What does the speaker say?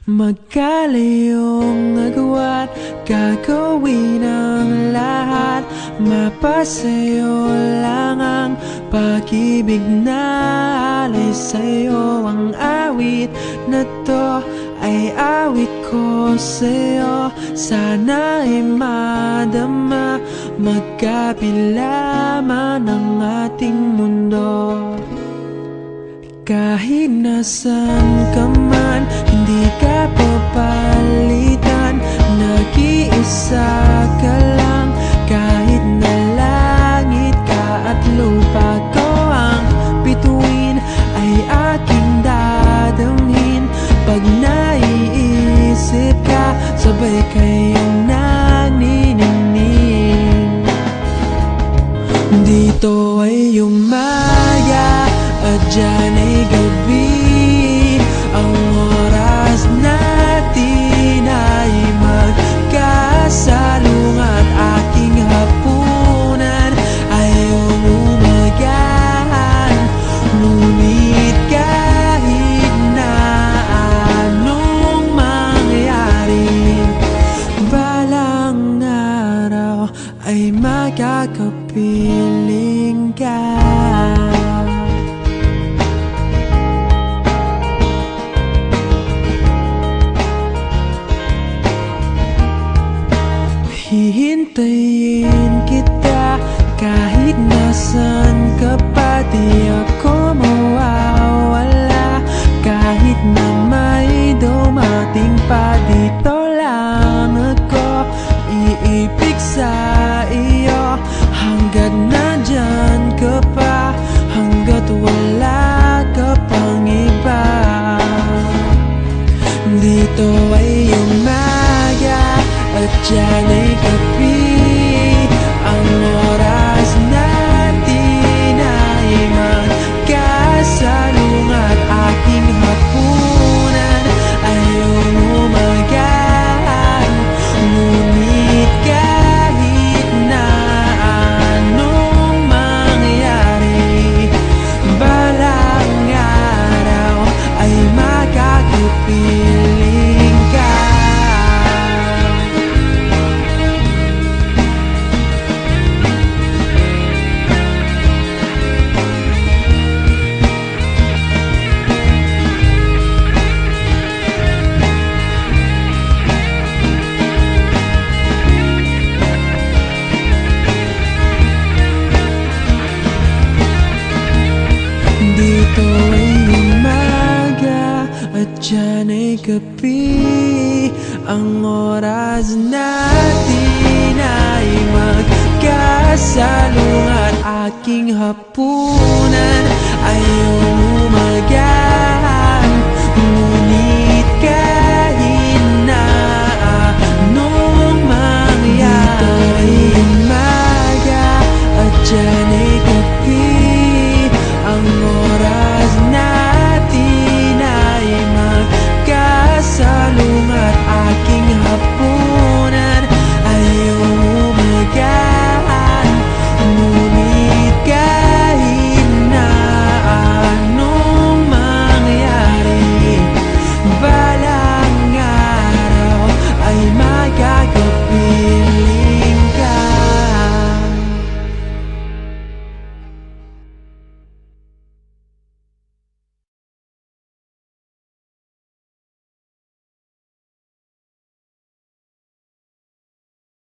Magkalayong agwat, gagawin ang lahat. Mapasayo lang ang pag-ibig na alay sa'yo. Ang awit na to ay awit ko sa'yo. Sana ay madama, magkapila man ang ating mundo. Kahit nasan ka man, hindi ka papalitan. Nag-iisa ka lang, kahit na langit ka at lupa ko ang bituin, ay aking dadamhin. Pag naiisip ka, sabay kayong naniningning. Dito ay umaga at dyan ay gabi. Ang oras natin ay magkasalungat. Aking hapunan ay umagahan. Ngunit kahit na anong mangyari, balang araw ay makakapiling ka. Hihintayin kita kahit nasan ka pa. Di ako mawawala kahit na may dumating pa. Dito lang ako iibig sa iyo hanggat nandyan ka pa, hanggat wala ka pang iba. Dito ay umaga at dyan ay gabi. Ang oras natin ay magkasalungat. Aking hapunan ay umagahan. Ngunit kahit na anong mangyari, balang araw ay makakapiling ka. Dito ay umaga at dyan ay gabi. Ang oras natin ay magkasalungat. Aking hapunan ay umaga.